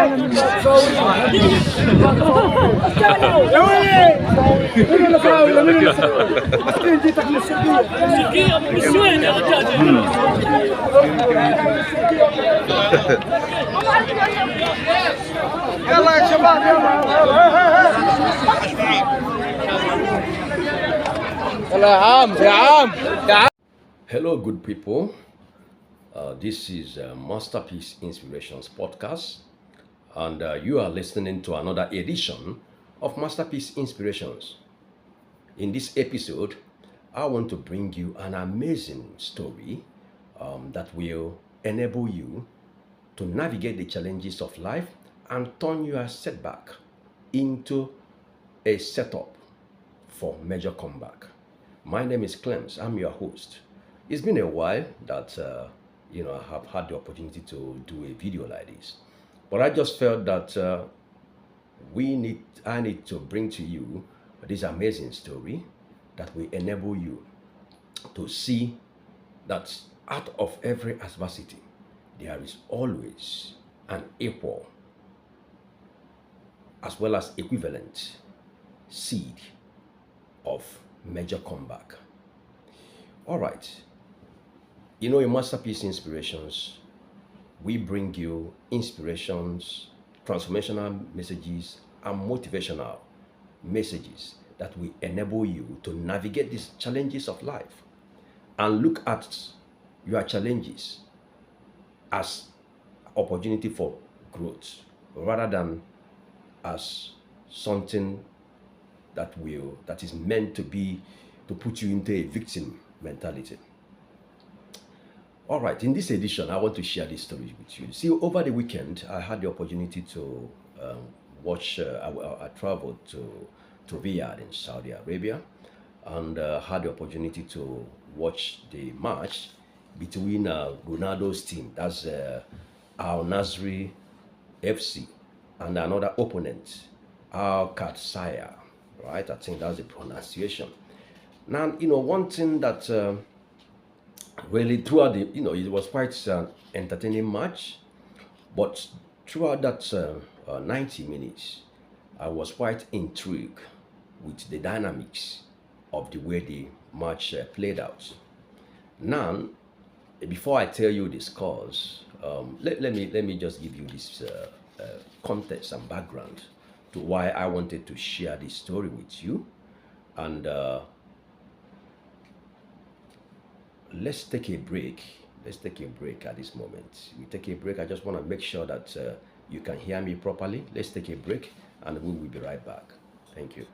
يلا يا شباب يلا يا عم يا عم يا عم. Hello, good people. This is Masterpiece Inspirations podcast, and you are listening to another edition of Masterpiece Inspirations. In this episode, I want to bring you an amazing story that will enable you to navigate the challenges of life and turn your setback into a setup for major comeback. My name is Clems. I'm your host. It's been a while that I have had the opportunity to do a video like this, but I just felt that I need to bring to you this amazing story that will enable you to see that out of every adversity, there is always an equal as well as equivalent seed of major comeback. All right. In Masterpiece Inspirations, we bring you inspirations, transformational messages, and motivational messages that will enable you to navigate these challenges of life and look at your challenges as opportunity for growth rather than as something that is meant to put you into a victim mentality. All right, in this edition, I want to share this story with you. See, over the weekend, I had the opportunity to watch. I traveled to Riyadh in Saudi Arabia, and had the opportunity to watch the match between Ronaldo's team, that's Al Nasri FC, and another opponent, Al Qatsaya. Right, I think that's the pronunciation. Now, one thing that really throughout it was quite an entertaining match, but throughout that 90 minutes, I was quite intrigued with the dynamics of the way the match played out. Now, before I tell you the scores, let me just give you this context and background to why I wanted to share this story with you. And let's take a break. Let's take a break at this moment. We take a break. I just want to make sure that you can hear me properly. Let's take a break and we will be right back. Thank you.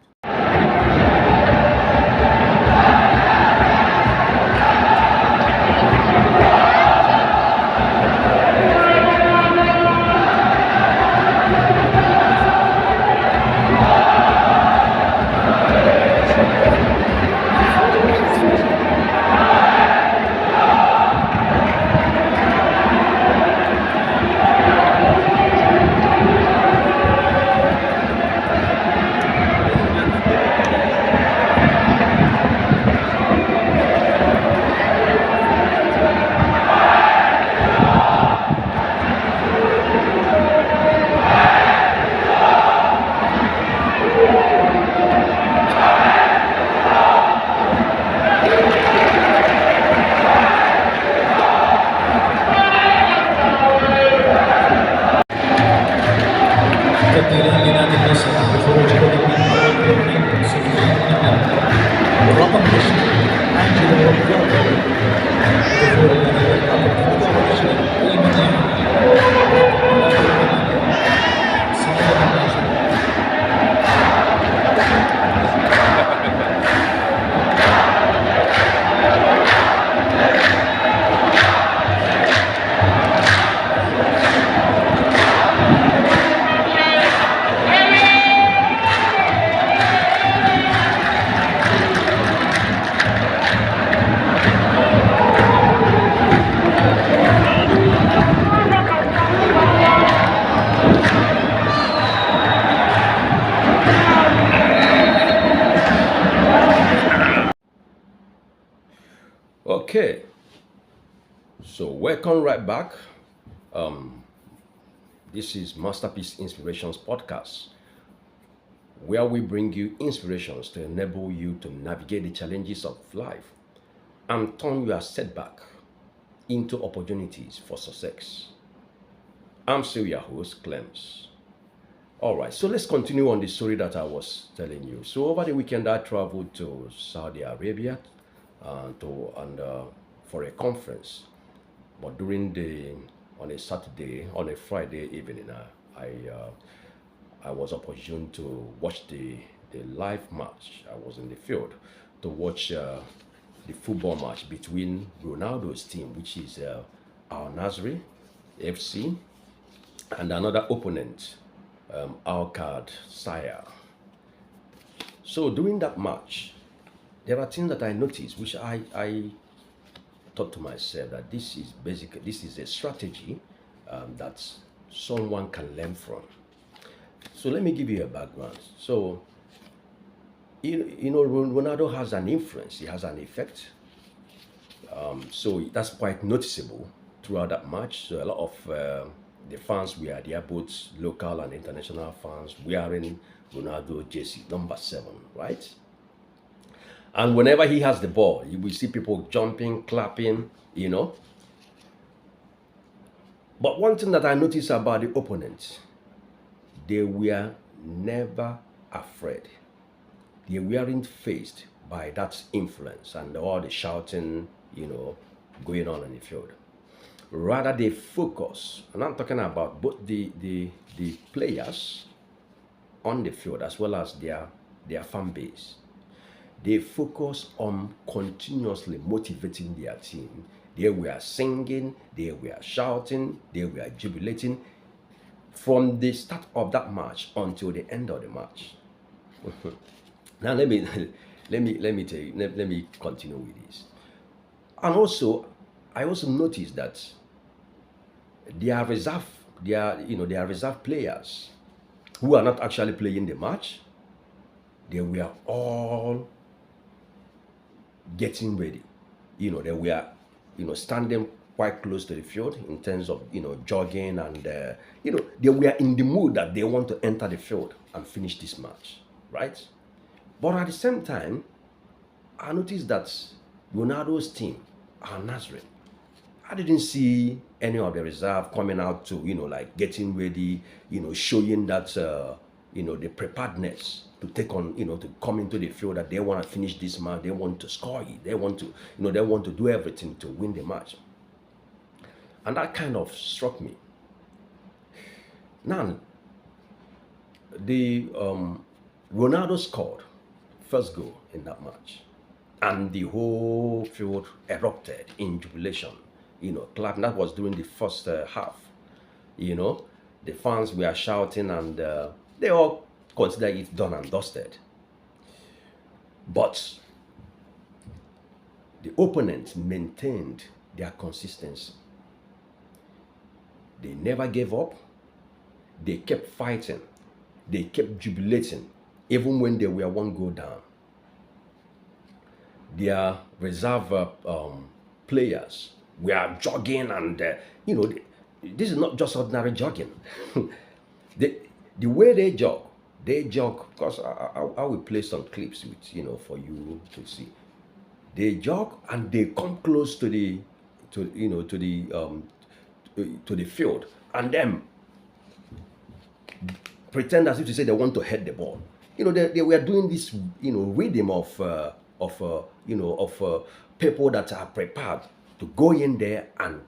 Okay, so welcome right back. This is Masterpiece Inspirations Podcast, where we bring you inspirations to enable you to navigate the challenges of life and turn your setback into opportunities for success. I'm still your host, Clems. All right, so let's continue on the story that I was telling you. So over the weekend, I traveled to Saudi Arabia for a conference. But on a Saturday, on a Friday evening, I was opportune to watch the live match. I was in the field to watch the football match between Ronaldo's team, which is Al Nasri FC, and another opponent, Al Qad Sire. So during that match, there are things that I noticed, which I thought to myself that this is a strategy that someone can learn from. So let me give you a background. So Ronaldo has an influence, he has an effect. So that's quite noticeable throughout that match. So a lot of the fans were there, both local and international fans, wearing Ronaldo jersey number 7, right? And whenever he has the ball, you will see people jumping, clapping, But one thing that I noticed about the opponents, they were never afraid. They weren't faced by that influence and all the shouting, going on in the field. Rather, they focus, and I'm talking about both the players on the field as well as their fan base. They focus on continuously motivating their team. They were singing, they were shouting, they were jubilating from the start of that match until the end of the match. Now let me tell you, let me continue with this. And also, I also noticed that their reserve players who are not actually playing the match, they were all getting ready. They were, standing quite close to the field in terms of, jogging, and, they were in the mood that they want to enter the field and finish this match, right? But at the same time, I noticed that Ronaldo's team, Al Nassr, I didn't see any of the reserve coming out to, getting ready, showing that, the preparedness to take on, to come into the field, that they want to finish this match, they want to score it, they want to, they want to do everything to win the match. And that kind of struck me. Now, the Ronaldo scored first goal in that match, and the whole field erupted in jubilation, clapping. That was during the first half. The fans were shouting, and they all consider it done and dusted. But the opponents maintained their consistency. They never gave up. They kept fighting. They kept jubilating, even when they were one goal down. Their reserve players were jogging, and this is not just ordinary jogging. The way they jog, because I will play some clips with for you to see. They jog and they come close to the field, and then pretend as if to say they want to head the ball. They were doing this rhythm of people that are prepared to go in there and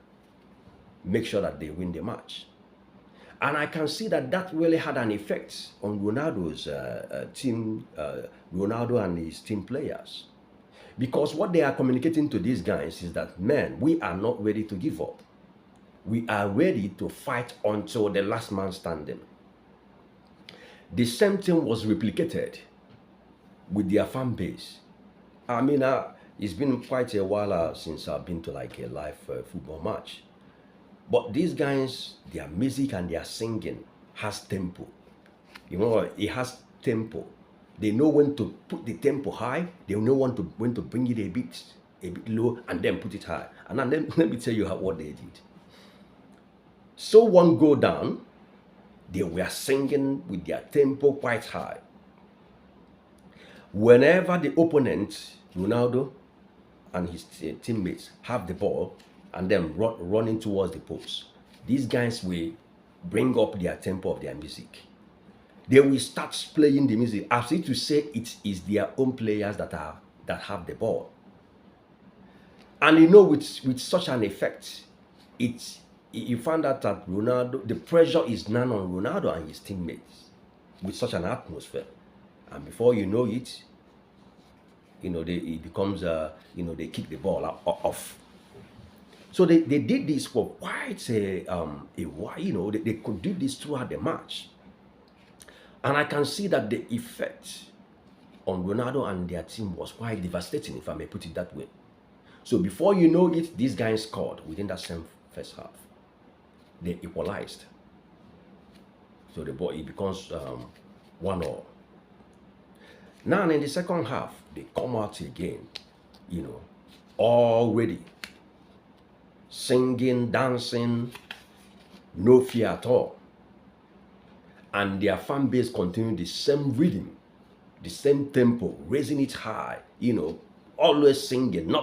make sure that they win the match. And I can see that really had an effect on Ronaldo's team, Ronaldo and his team players. Because what they are communicating to these guys is that, man, we are not ready to give up. We are ready to fight until the last man standing. The same thing was replicated with their fan base. I mean, it's been quite a while since I've been to like a live football match. But these guys, their music and their singing has tempo. It has tempo. They know when to put the tempo high. They know when to bring it a bit low, and then put it high. And then let me tell you what they did. So one go down, They were singing with their tempo quite high. Whenever the opponent, Ronaldo and his teammates, have the ball and then running towards the post, these guys will bring up their tempo of their music. They will start playing the music as if to say it is their own players that have the ball. And with such an effect, you find out that Ronaldo, the pressure is none on Ronaldo and his teammates with such an atmosphere. And before you know it, it becomes, they kick the ball off. So they did this for quite a while, they could do this throughout the match. And I can see that the effect on Ronaldo and their team was quite devastating, if I may put it that way. So before you know it, these guys scored within that same first half. They equalized. So it becomes 1-1. Now in the second half, they come out again, all ready. Singing, dancing, no fear at all. And their fan base continued the same rhythm, the same tempo, raising it high, always singing.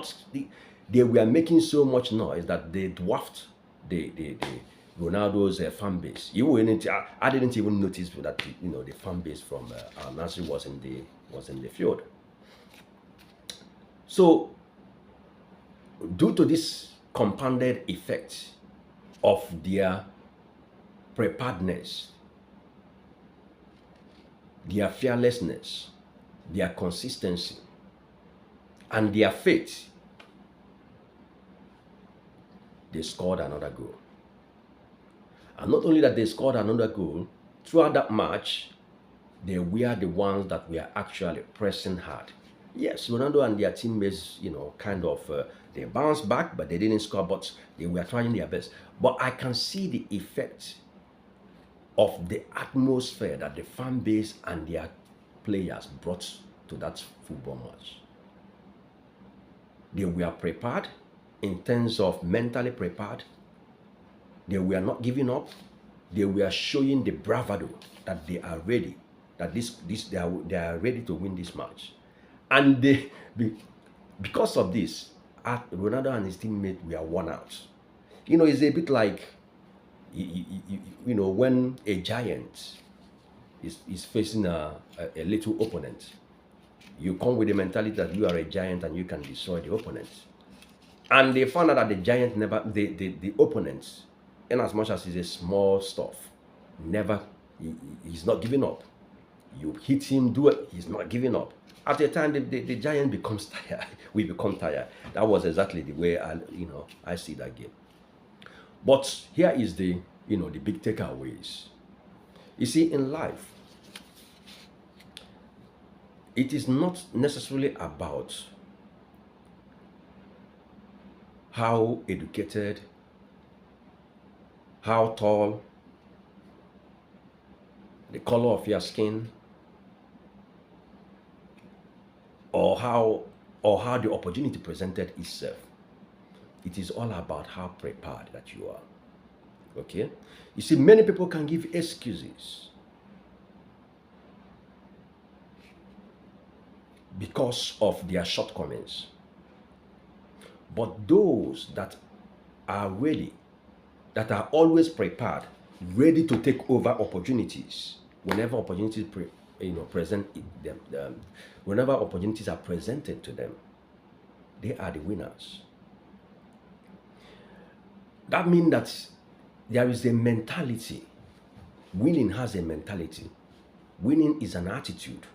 They were making so much noise that they dwarfed the Ronaldo's fan base. I didn't even notice that the fan base from Al Nassr was in the field. So, due to this compounded effect of their preparedness, their fearlessness, their consistency, and their faith, they scored another goal. And not only that they scored another goal, throughout that match, they were the ones that were actually pressing hard. Yes, Ronaldo and their teammates, they bounced back, but they didn't score, but they were trying their best. But I can see the effect of the atmosphere that the fan base and their players brought to that football match. They were prepared in terms of mentally prepared. They were not giving up. They were showing the bravado that they are ready, that they are ready to win this match. And because of this, Ronaldo and his teammates were worn out. It's a bit like, when a giant is facing a little opponent. You come with the mentality that you are a giant and you can destroy the opponent. And they found out that the giant the opponent, in as much as he's a small stuff, he's not giving up. You hit him, do it, he's not giving up. At the time, the giant becomes tired. We become tired. That was exactly the way I see that game. But here is the big takeaways. You see, in life, it is not necessarily about how educated, how tall, the color of your skin, or how the opportunity presented itself. It is all about how prepared that you are. Okay? You see, many people can give excuses because of their shortcomings. But those that are ready, that are always prepared, ready to take over opportunities, whenever opportunities whenever opportunities are presented to them, they are the winners. That means that there is a mentality. Winning has a mentality. Winning is an attitude.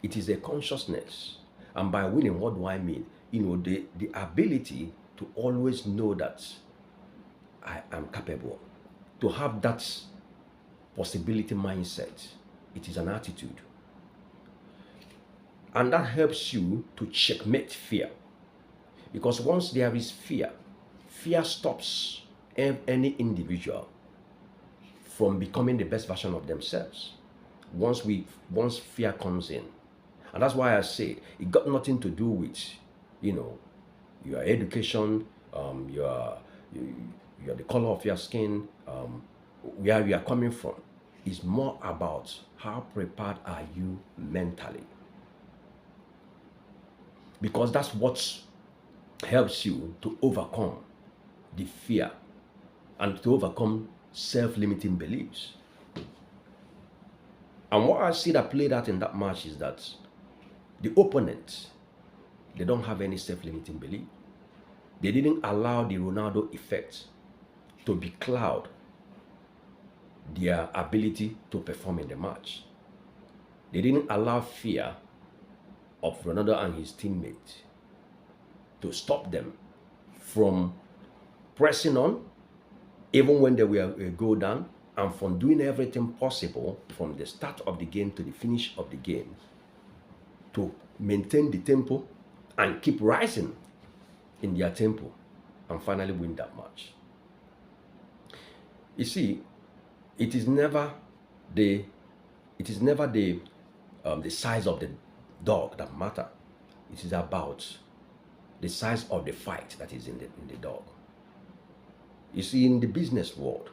It is a consciousness. And by winning, what do I mean? The ability to always know that I am capable. To have that possibility mindset. It is an attitude. And that helps you to checkmate fear. Because once there is fear, fear stops any individual from becoming the best version of themselves. Once fear comes in. And that's why I say it got nothing to do with, your education, your the color of your skin, where you are coming from. is more about how prepared are you mentally. Because that's what helps you to overcome the fear and to overcome self-limiting beliefs. And what I see that played out in that match is that the opponents, they don't have any self-limiting belief. They didn't allow the Ronaldo effect to becloud their ability to perform in the match. They didn't allow fear of Ronaldo and his teammates to stop them from pressing on, even when they were a goal down, and from doing everything possible from the start of the game to the finish of the game to maintain the tempo and keep rising in their tempo and finally win that match. You see, it is never the size of the dog that matter. It is about the size of the fight that is in the dog. You see, in the business world,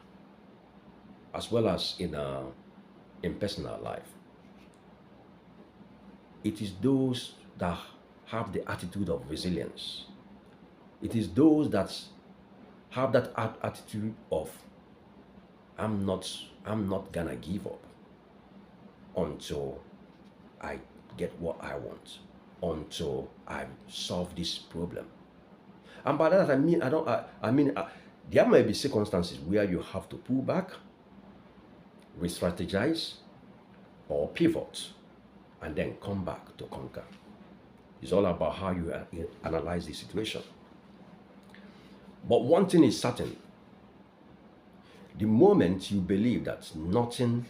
as well as in personal life, it is those that have the attitude of resilience. It is those that have that attitude of I'm not gonna give up until I get what I want, until I solve this problem. And by that I mean there may be circumstances where you have to pull back, re-strategize, or pivot, and then come back to conquer. It's all about how you analyze the situation. But one thing is certain: the moment you believe that nothing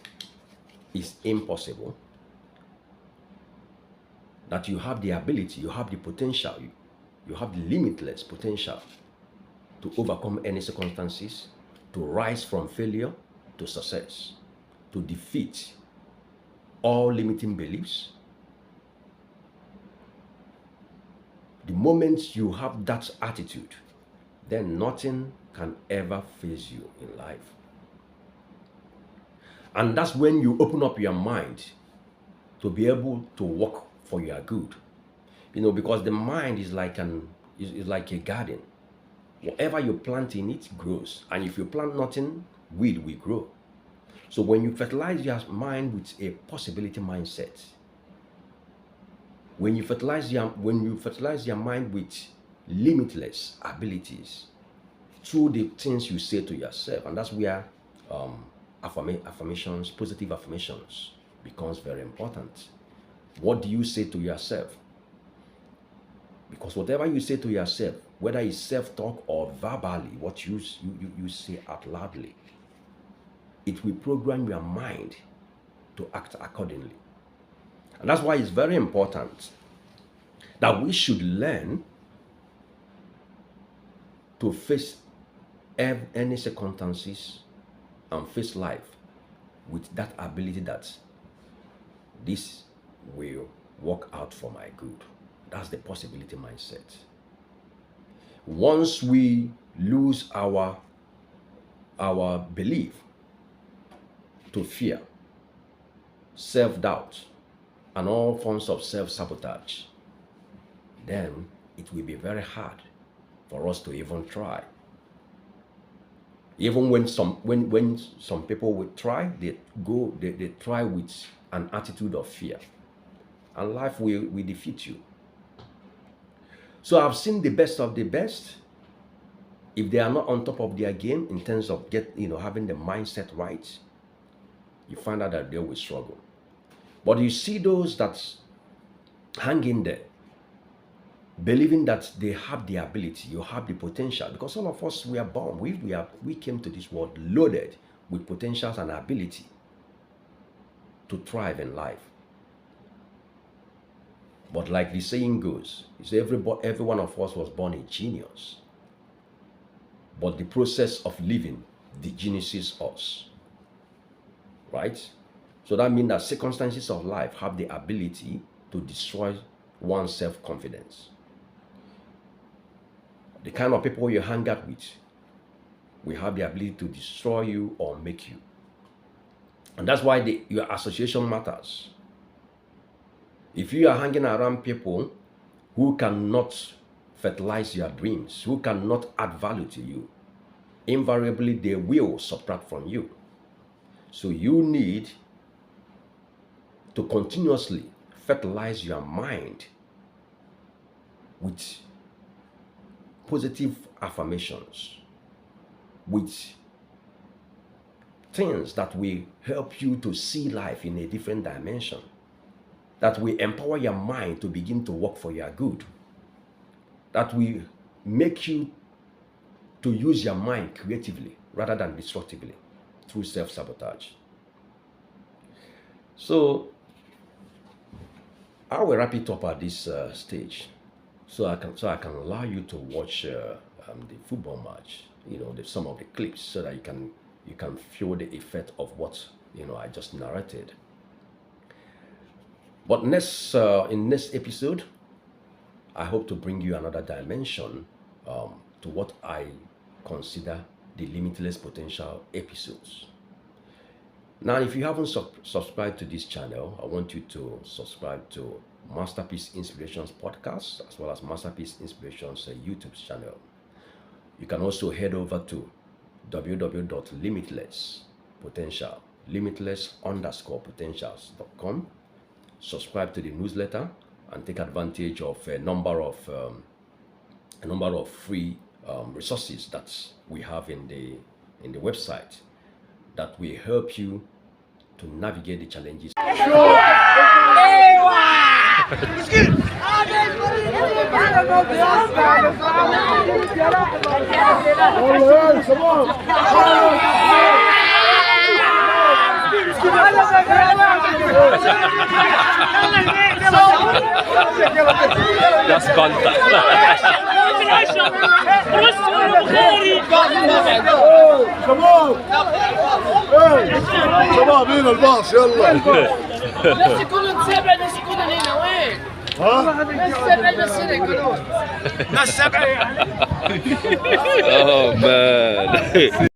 is impossible, that you have the ability, you have the potential, you have the limitless potential to overcome any circumstances, to rise from failure to success, to defeat all limiting beliefs. The moment you have that attitude, then nothing can ever faze you in life. And that's when you open up your mind to be able to work for your good. Because the mind is like a garden. Whatever you plant in it grows. And if you plant nothing, weed will grow. So when you fertilize your mind with a possibility mindset, when you fertilize your mind with limitless abilities through the things you say to yourself, and that's where affirmations, positive affirmations becomes very important. What do you say to yourself? Because whatever you say to yourself, whether it's self-talk or verbally, what you say out loudly, it will program your mind to act accordingly. And that's why it's very important that we should learn to face any circumstances and face life with that ability that this will work out for my good. That's the possibility mindset. Once we lose our belief to fear, self-doubt, and all forms of self-sabotage, then it will be very hard for us to even try. Even when some people will try, they try with an attitude of fear, and life will defeat you. So I've seen the best of the best. If they are not on top of their game in terms of having the mindset right, you find out that they will struggle. But you see those that hang in there, believing that they have the ability, you have the potential, because all of us, we are born, we came to this world loaded with potentials and ability to thrive in life. But like the saying goes, it's every one of us was born a genius. But the process of living degeniuses us. Right? So that means that circumstances of life have the ability to destroy one's self-confidence. The kind of people you hang out with will have the ability to destroy you or make you. And that's why your association matters. If you are hanging around people who cannot fertilize your dreams, who cannot add value to you, invariably they will subtract from you. So you need to continuously fertilize your mind with positive affirmations, with things that will help you to see life in a different dimension, that will empower your mind to begin to work for your good, that will make you to use your mind creatively rather than destructively through self-sabotage. So I will wrap it up at this stage, so I can allow you to watch the football match. Some of the clips, so that you can feel the effect of what I just narrated. But in next episode, I hope to bring you another dimension to what I consider the limitless potential episodes. Now, if you haven't subscribed to this channel, I want you to subscribe to Masterpiece Inspirations podcast, as well as Masterpiece Inspirations YouTube channel. You can also head over to limitless_potentials.com. Subscribe to the newsletter and take advantage of a number of free resources that we have in the website that will help you to navigate the challenges. That's contact. شباب هنا الباص يلا بس يكونوا سبع بس يكونوا هنا وين؟ ها؟ بس سبع بس هنا يكونوا ناس سبعة Oh man.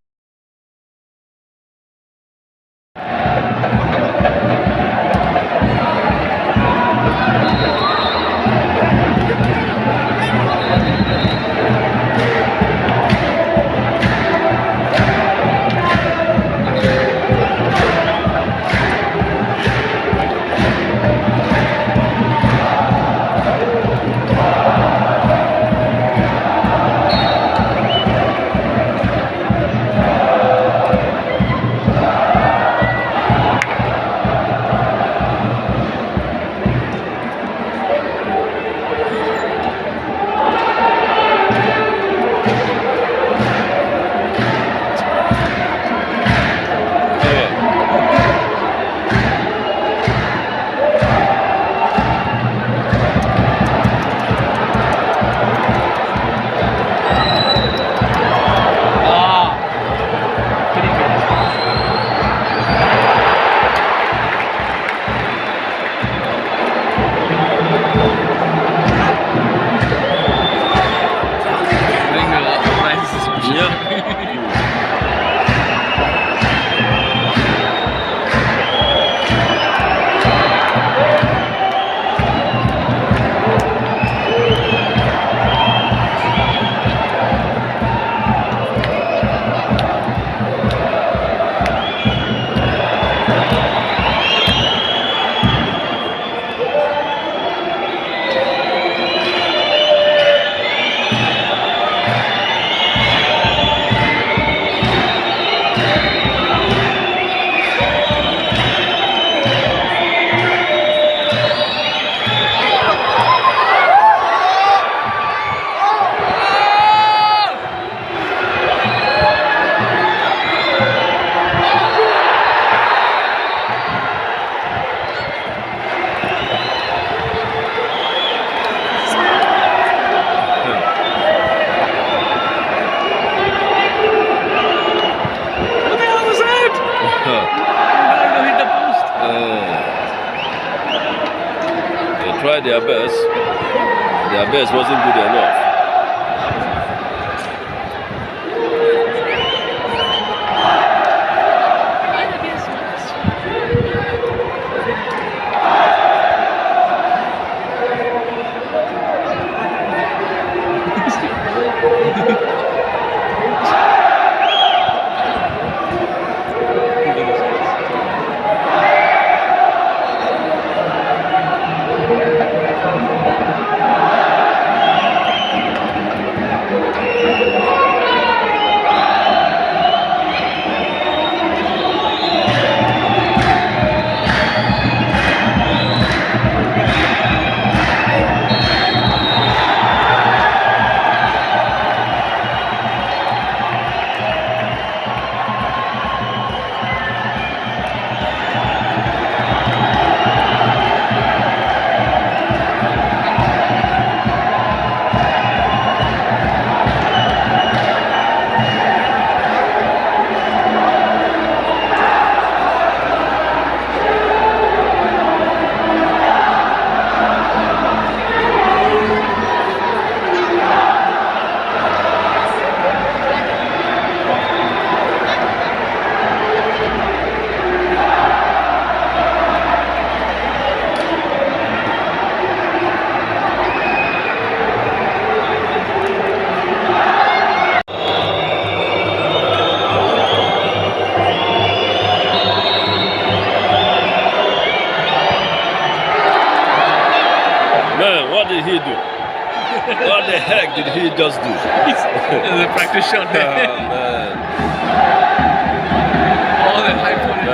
Tried their best. Their best wasn't good enough. just do. The practice shot Oh, there. man. All the hype on it.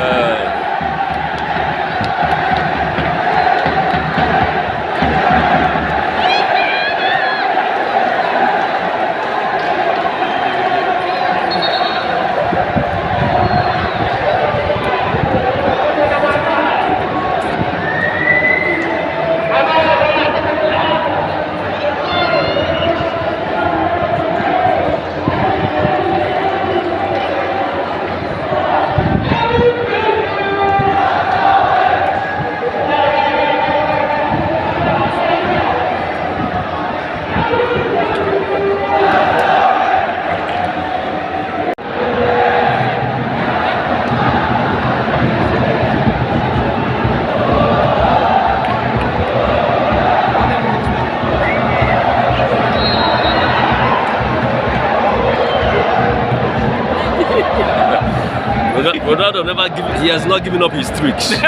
Ronaldo he has not given up his tricks. Same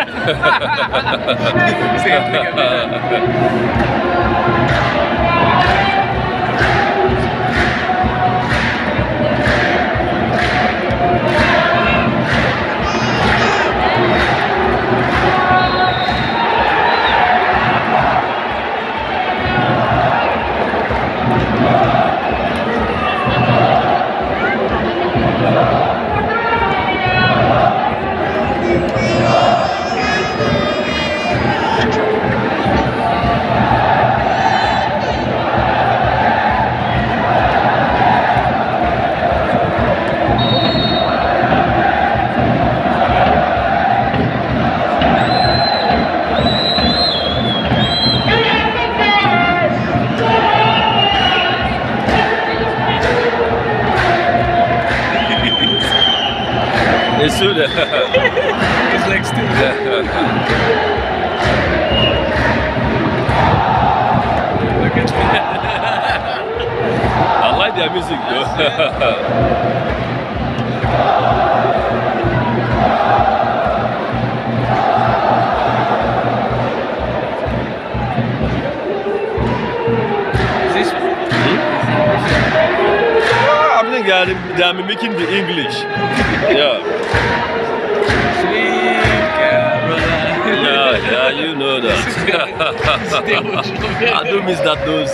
thing every time. It's true that. His legs still. Look at I like their music though. this. I think they are mimicking the English. Yeah. Sweet Caroline. Yeah, you know that. I do miss that those.